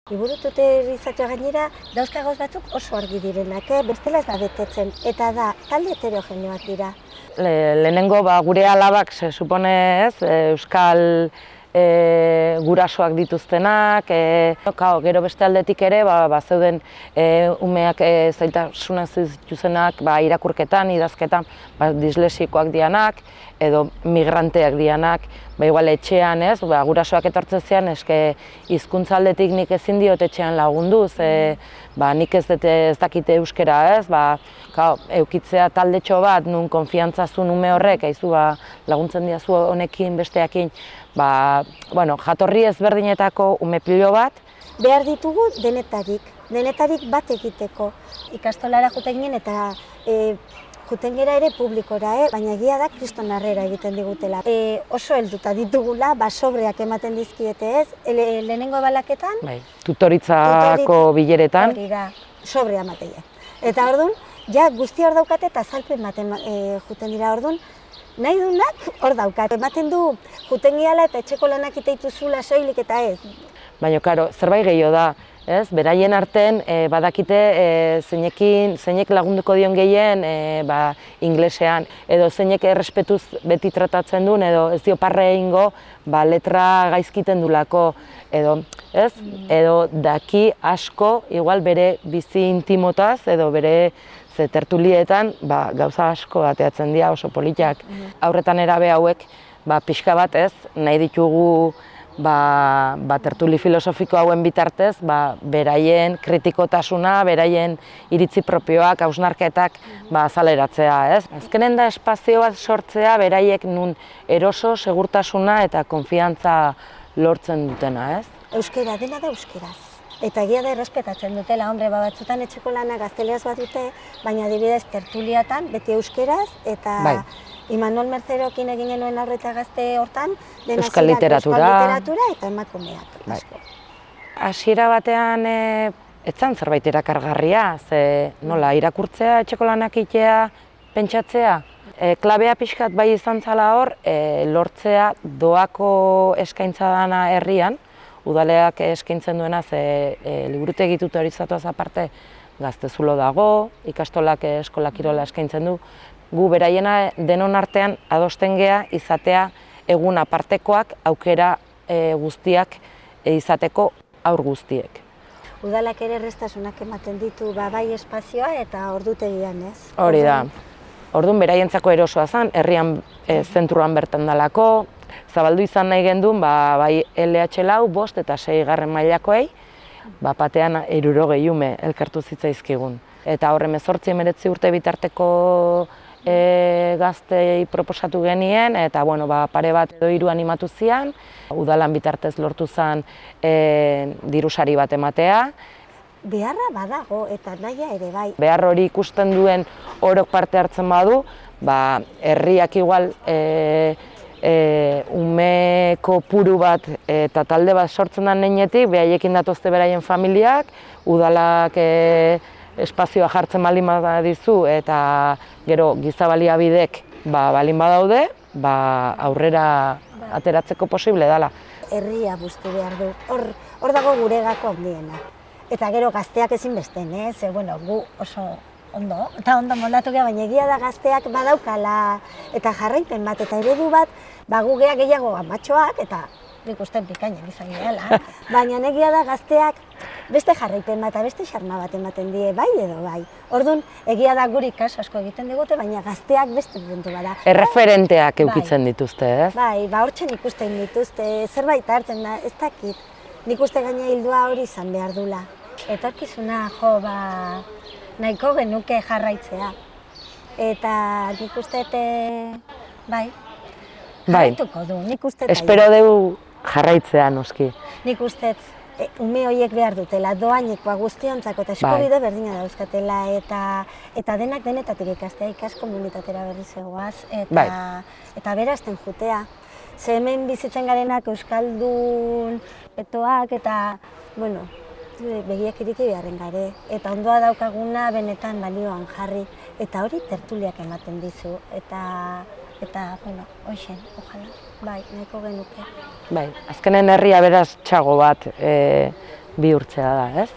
Liburututerizatu gainera, dauzkagoz batzuk oso argi direnak, bestela ez da betetzen, eta da, talde heterogeneoak dira. Lehenengo gure alabak, se supone ez, euskal gurasoak dituztenak, gero beste aldetik ere, zeuden umeak zailtasuna zituzenak irakurketan, idazketan, dislexikoak dianak, edo migranteak dianak, igual etxean ez, gurasoak etortzen zian, eske hizkuntza aldetik nik ezin diot etxean lagunduz, nik ez dakite euskera ez, eukitzea taldetxo bat, nun konfiantzazun ume horrek, aizu laguntzen diazu honekin besteakin, jatorri ezberdinetako ume pilo bat. Behar ditugu denetarik bat egiteko. Ikastolara juten ginen eta juten gera ere publikora, baina egia da kriston harrera egiten digutela. Oso helduta ditugula, sobreak ematen dizkiete ez, lehenengo balaketan. Tutoritzako bileretan. Hori da, sobrea emateia. Eta orduan, ja guzti hor daukate eta azalpen ematen juten dira orduan, nahi duenak hor daukat. Ematen du, juten gehala eta etxeko lanak iteituzula soilik eta ez. Baina, karo, zerbait gehiago da, ez? Beraien arten badakite zeinek lagunduko dion gehien inglesean, edo zeinek errespetuz beti tratatzen duen, edo ez dio parre egingo letra gaizkiten dulako, edo daki asko, igual bere bizi intimotaz, edo bere tertulietan gauza asko ateatzen dira oso politak. Aurretan erabe hauek pixka bat ez, nahi ditugu tertuli filosofiko hauen bitartez, beraien kritikotasuna, beraien iritzi propioak, hausnarketak azaleratzea, ez? Azkenen da espazio bat sortzea beraiek nun eroso, segurtasuna eta konfiantza lortzen dutena, ez? Euskera, dena da euskeraz. Eta egia da errespetatzen dutela, batzutan etxeko lanak gazteleraz bat dute, baina adibidez tertuliatan beti euskeraz, eta Imanol Merzerokin egin genuen aurreta gazte hortan, euskal literatura eta emakumeak. Hasiera batean etzan zerbait erakargarria, nola irakurtzea, etxeko lanak egitea, pentsatzea. Klabea pixkat bai izan zala hor, lortzea doako eskaintza dana herrian, udaleak eskaintzen duena, liburutegi tutorizatuaz aparte Gaztezulo dago, ikastolak eskola kirola eskaintzen du, gu beraiena denon artean adosten gea izatea egun apartekoak aukera guztiak izateko aur guztiek. Udalak ere erraztasunak ematen ditu bai espazioa eta ordutegian, ez? Hori da. Orduan beraientzako erosoa zen, herrian zentruan bertan dalako, zabaldu izan nahi gendun, bai LH lau, 5 eta 6 mailakoei, batean 60 ume elkartu zitzaizkigun. Eta horre 18-19 urte bitarteko gaztei proposatu genien, eta pare bat edo 3 animatu zian, udalan bitartez lortu zen dirusari bat ematea. Beharra badago eta nahia ere bai. Behar hori ikusten duen orok parte hartzen badu, herriak igual ume kopuru bat eta talde bat sortzen den neinetik, behaiekin datozte beraien familiak, udalak espazioa jartzen baldin badizu eta gero giza baliabidek baldin badaude, aurrera ateratzeko posible dela. Herria busti behar du, hor dago gure gako handiena. Eta gero gazteak ezin besten, gu oso ondo, eta ondo moldatu geha, baina egia da gazteak badaukala eta jarraipen bat, eta eredu bat, gu geha gehiago amatxoak, eta nik usten pikainak izan gehala, baina egia da gazteak beste jarraipen bat, beste xarma bat ematen die, bai edo bai. Orduan, egia da guri kaso asko egiten digute, baina gazteak beste puntu bada. Erreferenteak eukitzen dituzte, ez? Bai, hortxe ikusten dituzte, zerbait hartzen da, ez dakit. Nik uste gaina hildua hori izan behar dula. Etorkizuna, nahiko genuke jarraitzea. Eta nik uste, jarraituko du, nik uste. Espero dugu jarraitzea, noski. Nik uste, ume horiek behar dutela, doainek guztiontzako eta eskubide berdina dauzkatela, eta denak denetatik ikastea, komunitatera berriz egoaz, eta berazten jutea. Ze hemen bizitzen garenak euskaldun, etoak eta, begiak iriki beharren gare. Eta ondoa daukaguna benetan balioan jarri. Eta hori tertuliak ematen dizu. Eta, hoxen, ojala, nahiko genuke. Azkenen herria beraz txago bat bihurtzea da, ez?